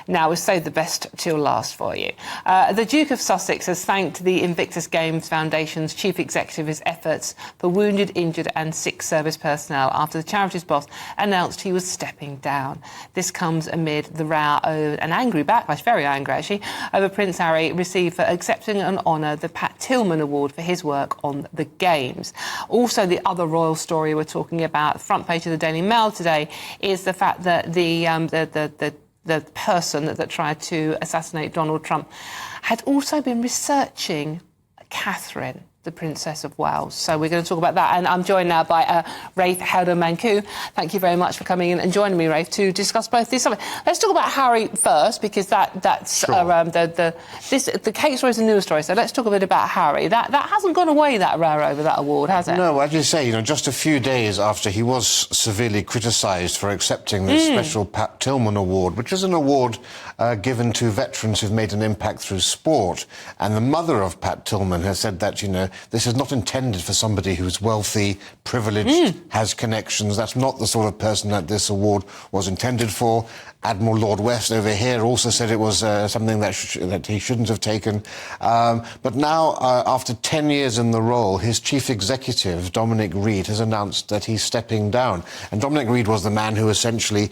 Now, we've saved the best till last for you. The Duke of Sussex has thanked the Invictus Games Foundation's chief executive's efforts for wounded, injured and sick service personnel after the charity's boss announced he was stepping down. This comes amid the row over an angry backlash, very angry actually, over Prince Harry received for accepting and honour the Pat Tillman Award for his work on the Games. Also, the other royal story we're talking about, the front page of the Daily Mail today, is the fact that the person that tried to assassinate Donald Trump had also been researching Catherine, the Princess of Wales. So we're going to talk about that. And I'm joined now by Rafe Heydel-Mankoo. Thank you very much for coming in and joining me, Rafe, to discuss both these subjects. Let's talk about Harry first, because that's sure. The case story is a news story. So let's talk a bit about Harry. That hasn't gone away, that row over that award, has it? No, as you say, just a few days after he was severely criticised for accepting this special Pat Tillman Award, which is an award given to veterans who've made an impact through sport. And the mother of Pat Tillman has said that, this is not intended for somebody who's wealthy, privileged, has connections. That's not the sort of person that this award was intended for. Admiral Lord West over here also said it was something that he shouldn't have taken. But now, after 10 years in the role, his chief executive, Dominic Reid, has announced that he's stepping down. And Dominic Reid was the man who essentially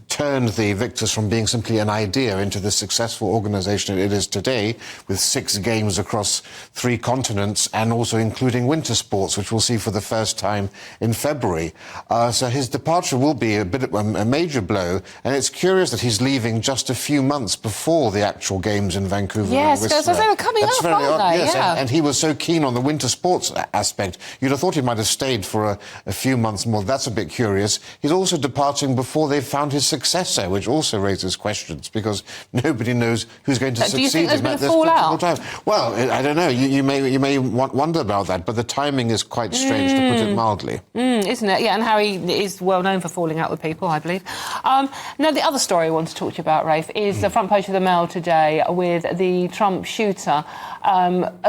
turned the Invictus from being simply an idea into the successful organisation it is today, with 6 games across 3 continents and also including winter sports, which we'll see for the first time in February. So his departure will be a major blow, and it's curious that he's leaving just a few months before the actual games in Vancouver. Yes, because they were coming up, aren't they? Yes, yeah. and he was so keen on the winter sports aspect. You'd have thought he might have stayed for a few months more. That's a bit curious. He's also departing before they've found his successor, which also raises questions, because nobody knows who's going to succeed him. Do you think there's been a fallout? Well, I don't know. You may wonder about that, but the timing is quite strange, to put it mildly. Isn't it? Yeah, and Harry is well known for falling out with people, I believe. Now, the other story I want to talk to you about, Rafe, is the front page of the Mail today, with the Trump shooter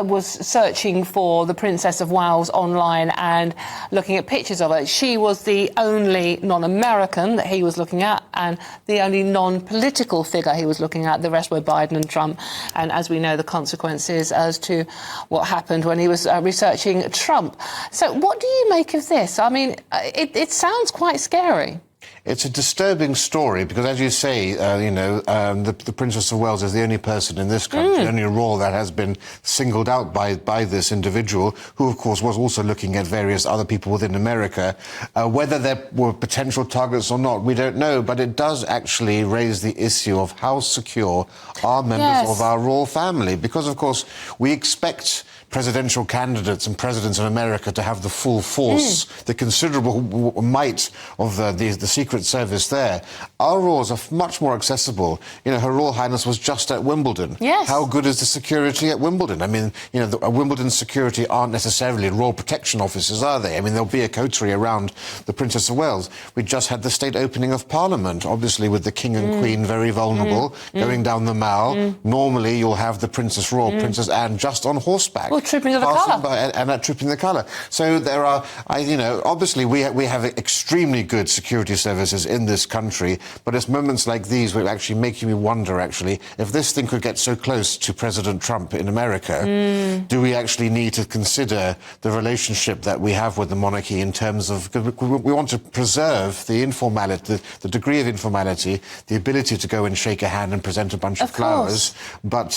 was searching for the Princess of Wales online and looking at pictures of her. She was the only non-American that he was looking at, and the only non-political figure he was looking at. The rest were Biden and Trump. And as we know, the consequences as to what happened when he was researching Trump. So what do you make of this? I mean, it sounds quite scary. It's a disturbing story because, as you say, the Princess of Wales is the only person in this country, the only royal that has been singled out by this individual, who, of course, was also looking at various other people within America. Whether there were potential targets or not, we don't know, but it does actually raise the issue of how secure are members of our royal family, because, of course, we expect presidential candidates and presidents in America to have the full force, the considerable might of the Secret Service there. Our royals are much more accessible. Her Royal Highness was just at Wimbledon. Yes. How good is the security at Wimbledon? I mean, Wimbledon security aren't necessarily royal protection officers, are they? I mean, there'll be a coterie around the Princess of Wales. We just had the state opening of Parliament, obviously with the King and Queen very vulnerable, going down the Mall. Normally, you'll have the Princess Royal, Princess Anne, just on horseback. Trooping of the colour. And trooping the colour. So there are, obviously we have extremely good security services in this country, but it's moments like these which actually make me wonder, if this thing could get so close to President Trump in America, do we actually need to consider the relationship that we have with the monarchy in terms of, we want to preserve the informality, the degree of informality, the ability to go and shake a hand and present a bunch of flowers, but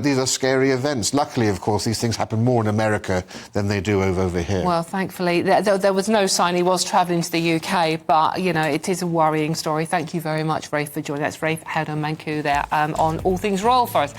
these are scary events. Luckily, of course, these things happen more in America than they do over here. Well, thankfully, there was no sign he was travelling to the UK, but, it is a worrying story. Thank you very much, Rafe, for joining us. Rafe Heydel-Mankoo there on All Things Royal for us.